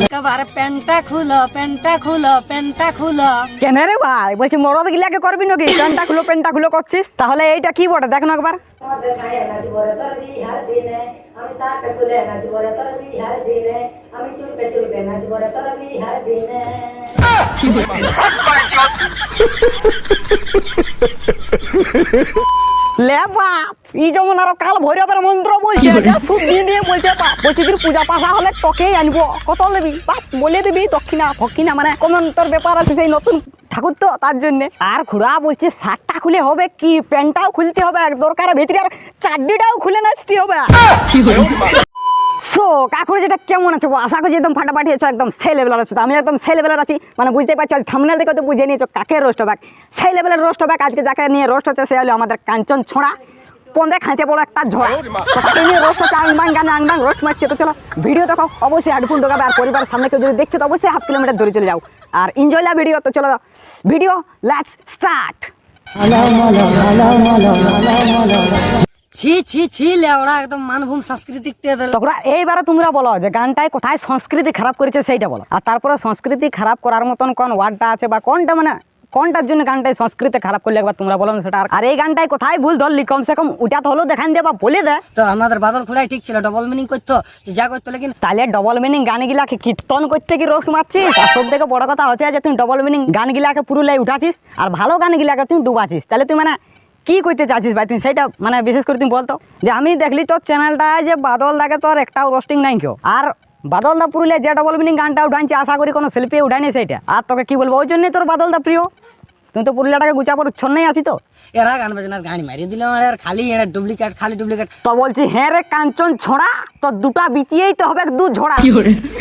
একেবারে প্যান্টটা খুলো প্যান্টটা খুলো প্যান্টটা খুলো। কেন রে ভাই বলছি মরদ গিলাকে করবি নাকি প্যান্টটা খুলো করছিস? তাহলে এইটা কি বটে দেখ না একবার। লে বাপ এই যেমন আরো কাল ভৈরবের মন্ত্র বলছে শুদ্ধি নিয়ে বলছে বাপ বলছি তুই পূজা পাশা হলে তোকেই আনবো কত নেবি বাস বলে দিবি দক্ষিণা ফক্ষিণা মানে কমন্তর ব্যাপার আছে সেই নতুন ঠাকুর তো তার জন্য। আর খুড়া বলছে শার্টটা খুলে হবে কি প্যান্টটাও খুলতে হবে দরকারের ভিতরে আর চাড্ডিটাও খুলে নাচতে হবে। সো কাকুর যেটা কেমন আছে আশা করছি একদম ফাটাফাটি আছো একদম সেই লেভেলের আছে। আমি একদম সেই লেভেলের আছি মানে বুঝতে পারছো থাম্বনেল দেখে তো বুঝে নিয়েছো কাকে রোস্ট হবে। সেই লেভেলের রোস্ট হবে আজকে যাকে নিয়ে রোস্ট হচ্ছে সে হলো আমাদের কাঞ্চন ছোঁড়া পন্দে খাঁচে বড় একটা ঝোড়া নিয়ে রোস্ট হচ্ছে আংবাং গানে আংবাং রোস্ট মারছে। তো চলো ভিডিও দেখো অবশ্যই হেডফোন ঢোকাবে আর পরিবারের সামনে কেউ যদি দেখছো তো অবশ্যই 1/2 কিলোমিটার দূরে চলে যাও আর এনজয় লা ভিডিও। তো চলো ভিডিও লেটস স্টার্ট। ছি ছি ছি লেওড়া একদম মানভূম সাংস্কৃতিক তোমরা এইবারে তোমরা বলো যে গানটায় কোথায় সংস্কৃতি খারাপ করেছে সেইটা বলো। আর তারপরে সংস্কৃতি খারাপ করার মতন কোন ওয়ার্ডটা আছে বা কোনটা মানে কোনটার জন্য গানটাই সংস্কৃতি খারাপ করলে একবার তোমরা বলো না সেটা। আর এই গানটায় কোথায় ভুল ধরলি কমসে কম ওটা তো হলো দেখান দে বা বলে দে। তো আমাদের বাদল খুড়াই ঠিক ছিল ডবল মিনিং করতো যে যা করতো লেকিন তাহলে ডবল মিনিং গানগুলাকে কীর্তন করতে কি রোস্ট মারছিস? আর সব থেকে বড় কথা হচ্ছে যে তুমি ডবল মিনিং গানগুলাকে পুরুলাই উঠাছিস আর ভালো গানগুলাকে তুমি ডুবাছিস। তাহলে তুই মানে কি করতে চাচ্ছিস ভাই? তুই সেটা মানে বিশেষ করে তুমি বলতো যে আমি দেখলি তোর চ্যানেলটায় যে বাদল দাকে তোর একটাও রোস্টিং নাই কেউ আর বাদল দা পুরুলিয়া যে ডবল মিনিং গানটা উঠাইছে আশা করি কোনো শিল্পী উঠায়নি সেইটা। আর তোকে কি বলবো ওই জন্যই তোর বাদল দা প্রিয়। তুমি তো পুরুলিয়াটাকে গুছাবার ছন্নেই আছি তো এরা গান বাজনার গান মারিয়ে দিল আর খালি এরা ডুপ্লিকেট খালি ডুপ্লিকেট। তো বলছি হ্যাঁ রে কাঞ্চন ছোড়া তো দুটা বিচিয়েই তো হবে দু ঝোড়া।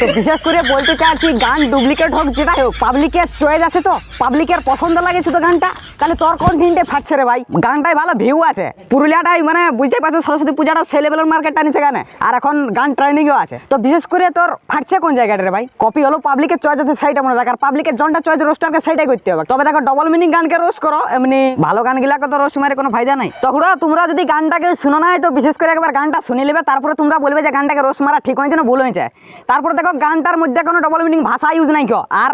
তো বিশেষ করে বলতে চাইছি গান ডুপ্লিকেট হোক যেটাই হোক পাবলিকের চয়েস আছে তো পাবলিকের পছন্দ লাগেছে তো গানটা তাহলে তোর কোন দিনটা ফাটছে রে ভাই? গানটাই ভালো ভিউ আছে পুরুলিয়াটাই মানে বুঝতে পারছো সরস্বতী পূজাটা সেই লেভেলের মার্কেটটা নিচে গানে আর এখন গান ট্রেন্ডিংও আছে। তো বিশেষ করে তোর ফাটছে কোন জায়গাটা রে ভাই? কপি হলো পাবলিকের চয়েস আছে সেইটা মনে রাখ আর পাবলিকের জনটা চয়েস রোস্টারকে সেইটাই করতে হবে। তবে দেখো ডবল মিনিং গানকে রোস্ট করো এমনি ভালো গানগুলাকে তো রোস্ট মারে কোনো ফায়দা নাই। তখন তোমরা যদি গানটাকে শুনো নাই তো বিশেষ করে একবার গানটা শুনে নেবে তারপরে তোমরা বলবে যে গানটাকে রোস্ট মারা ঠিক হয়েছে না ভুল হয়েছে। তারপরে দেখো গানটার মধ্যে কোনো ডবল মিনিং ভাষা ইউজ নাই কেউ আর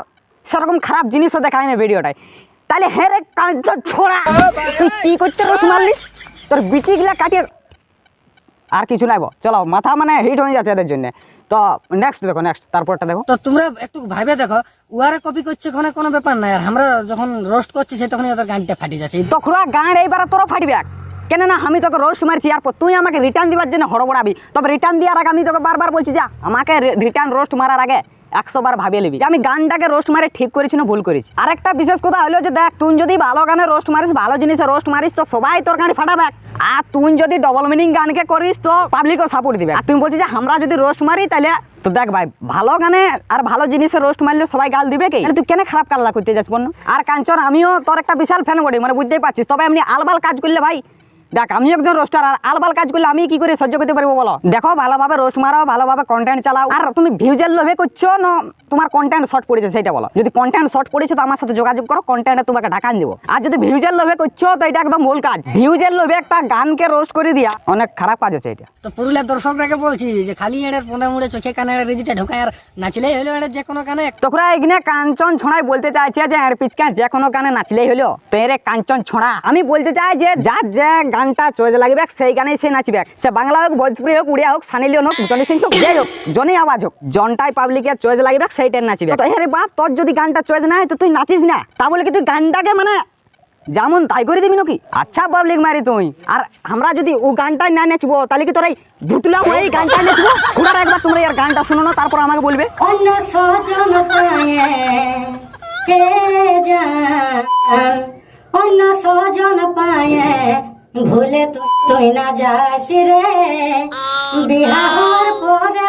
সেরকম খারাপ জিনিসও দেখায় না ভিডিওটায়। তাহলে হ্যাঁ রে কাঞ্চন ছোড়া তুই কি করতে রোস্ট মারলিস? তোর বিচিগুলা কাটিয়ে আর কিছু নাই চলো মাথা মানে হিট হয়ে যাচ্ছে এদের জন্য। তো নেক্সট দেখো নেক্সট তারপরটা দেখো। তো তোমরা একটু ভাবে দেখো উয়ারে কপি করছে ওখানে কোনো ব্যাপার নাই আর আমরা যখন রোস্ট করছি সে তখনই ওদের গানটা ফাটি যাচ্ছে। তো খুড়া গান এইবারে তোরা ফাটবে কেন না আমি তোকে রোস্ট মারছি আর তুই আমাকে রিটার্ন দেওয়ার জন্য হড়বড়াবি। তবে রিটার্ন দেওয়ার আগে আমি তোকে বারবার বলছি যা আমাকে রিটার্ন রোস্ট মারার আগে 100 বার ভাবিয়ে নিবি আমি গানটাকে রোস্ট মারে ঠিক করেছি না ভুল করেছি। আর একটা বিশেষ কথা হলো যে দেখ তুই যদি ভালো গানে রোস্ট মারিস ভালো জিনিসে রোস্ট মারিস তো সবাই তোর গান ফাটাবে আর তুই যদি ডবল মিনিং গানকে করিস তো পাবলিকও সাপোর্ট দিবে। আর তুমি বলছিস যে আমরা যদি রোস্ট মারি তাহলে তো দেখ ভাই ভালো গানে আর ভালো জিনিসে রোস্ট মারলে সবাই গাল দিবে কি? তুই কেন খারাপ কাল্লা করতে যাস বন্য? আর কাঞ্চন আমিও তোর একটা বিশাল ফ্যান বডি মানে বুঝতেই পারছিস। তবে এমনি আলবাল কাজ করলে ভাই দেখ আমি একজন রোস্টার আর আলবাল কাজ করলে আমি কি করে সহ্য করতে পারবো বলো? দেখো ভালোভাবে রোস্ট মারাও ভালোভাবে কন্টেন্ট চালাও আর তুমি ভিউজের লোভে করছো না তোমার কন্টেন্ট শর্ট পড়েছে সেটা বলো। যদি কন্টেন্ট শর্ট পড়েছে তো আমার সাথে যোগাযোগ করো কন্টেন্টে তোমাকে ঢাকান দেবো। আর যদি ভিউজের লোভে করছো তো এটা একদম ভুল কাজ। ভিউজের লোভে একটা গানকে রোস্ট করে দিয়া অনেক খারাপ কাজ হচ্ছে এটা। তো পুরুলিয়ার দর্শকরাকে বলছি যে খালি এড়ের পোনা মুড়ে চোখে কানে এড়ে রেজিটা ঢোকায় আর নাচলেই হলো এড়ে যে কোনো গানে। তোরা এখানে কাঞ্চন ছোঁড়াই বলতে চাইছে যে এর পিছকা যে কোনো গানে নাচলেই হলো তো এর কাঞ্চন ছোঁড়া আমি বলতে চাই যে যার যে গানটা চয়েস লাগবে সেই গানেই সে নাচবে সে বাংলা হোক ভোজপুরি হোক উড়িয়া হোক সানি লিওন হোক জনি সিং হোক যাই হোক জনি আওয়াজ হোক জনটাই পাবলিকের চয়েস লাগবে সেইটাই নাচবে। তো আরে বাপ তোর যদি গানটা চয়েস না হয় তো তুই নাচিস না তা বলে কি তুই গানটাকে মানে যেমন তাই করে দিবি নাকি? আচ্ছা পাবলিক মারি তুই আর আমরা যদি ও গানটাই না নাচবো তাহলে কি তোর এই ভুতলা এই গানটা নাচবো? ঘুরার একবার তোমরা এর গানটা শুনো না তারপর আমাকে বলবে অন্য সজন পায়ে হে জান অন্য সজন পায়ে ভুলে তুই না যাস রে বিহার পরে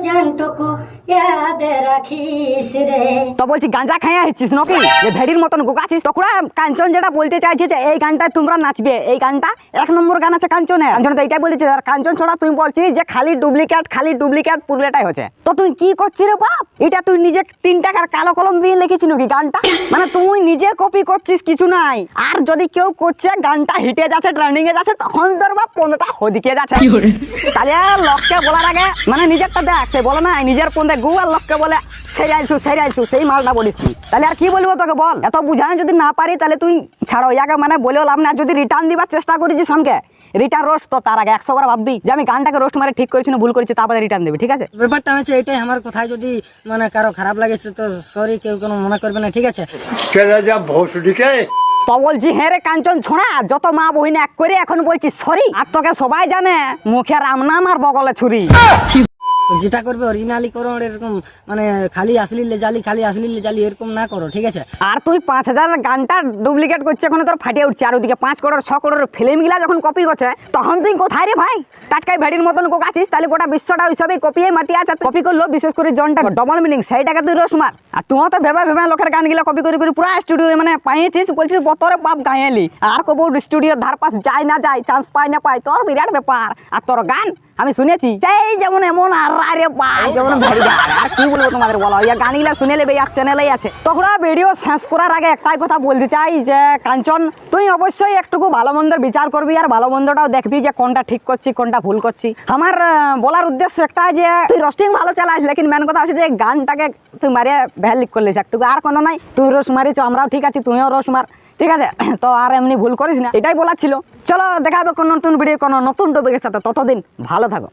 জানটুকু ইয়াদ রাখিস রে। তো বলছি গাঁজা খাইয়া হচ্ছিস নাকি যে ভেড়ির মতন গোগাছিস? তো কাঞ্চন যেটা বলতে চাইছে যে এই গানটা তোমরা নাচবে এই গানটা 1 নম্বর গান আছে কাঞ্চনের। কাঞ্চন তো এইটাই বলতেছে আর কাঞ্চন ছড়া তুই বলছিস যে খালি ডুপ্লিকেট পুরুলিয়াটাই হচ্ছে। তো তুই কি করছিস রে বাপ? এটা তুই নিজে 3 টাকার কালো কলম দিয়ে লিখেছিস নাকি গানটা? মানে তুই নিজে কপি করছিস কিছু নাই। আর যদি কেউ করছে গানটা হিটে যাচ্ছে ট্রেন্ডিং এ যাচ্ছে তখন তোর বাপ 15টা হদিকে যাচ্ছে। তাহলে লোককে বলার আগে মানে নিজেরটা দেখ, সে বলে না নিজের পন্দে গুগল লোককে বলে সেরাইছু সেই মালটা বলিস তুই। তাহলে আর কি বলবো তোকে বল? এত বুঝানো যদি না পারি তাহলে তুই ছাড়ো ইয়াকে, মানে বলেও লাভ না। যদি রিটার্ন দিবার চেষ্টা করেছিস আমাকে রিটার্ন রোস্ট, তো তার আগে 100 বার ভাববি যে আমি গানটাকে রোস্ট মারে ঠিক করেছি না ভুল করেছি, তারপরে রিটার্ন দেবে, ঠিক আছে? ব্যাপারটা হচ্ছে এটাই, আমার কথায় যদি মানে কারো খারাপ লাগেছে তো সরি, কেউ কোনো মনে করবে না, ঠিক আছে? তো বলছি হ্যাঁ রে কাঞ্চন ছোড়া, যত মা বহিন এক করে এখন বলছি সরি। আর তোকে সবাই জানে মুখে রাম নাম আর বগলে ছুরি। তো যেটা করবে অরিজিনালি করো, আর এরকম মানে খালি আসলি লেজালি খালি আসলি লেজালি এরকম না করো, ঠিক আছে? আর তুই 5000 গানটা ডুপ্লিকেট করছে এখন তোর ফাটিয়ে উঠছে, আর ওদিকে 5 করোড় 6 করোড় ফিল্ম গুলা যখন কপি করছে তখন তুই কোথায় রে ভাই? টাটকাই ভেড়ির মতন কোকাছিস, তাহলে গোটা বিশ্বটা ওইসবই কপিয়ে মাতি আছে। কপি করলো বিশেষ করে জনটা ডবল মিনিং, সেইটাকে তুই রোস মার। আর তুইও তো ভেবে ভেবে লোকের গানগুলো কপি করে করে পুরো স্টুডিও মানে পাইয়েছিস, বলছিস বতরে বাপ গায়েলি। আর কবু স্টুডিওর ধার পাশ যায় না যায়, চান্স পায় না পায়, তোর বিরাট ব্যাপার। আর তোর গান আমি শুনেছি সেই যেমন এমন আর রে ভাই যেমন ভেড়ি গান। আর কি বলবো তোমাদের বলো, এই গানগুলা শুনে নেবে, আর চ্যানেলেই আছে। তখন ভিডিও শেষ করার আগে একটাই কথা বলতে চাই যে কাঞ্চন তুই অবশ্যই একটুকু ভালো মন্দের বিচার করবি, আর ভালো মন্দটাও দেখবি যে কোনটা ঠিক করছি কোনটা ভুল করছি। আমার বলার উদ্দেশ্য একটা যে তুই রোস্টিং ভালো চালাস, লেকিন মেন কথা আছে যে গানটাকে তুই মারিয়ে ভ্যালিক করলিস একটুকু, আর কোনো নাই। তুই রোস মারিছ, আমরাও ঠিক আছি, তুমিও রোস মার, ঠিক আছে? তো আর এমনি ভুল করিস না, এটাই বলার ছিল। চলো দেখা হবে কোন নতুন ভিডিও কোন নতুন টপিকের সাথে, ততদিন ভালো থাকো।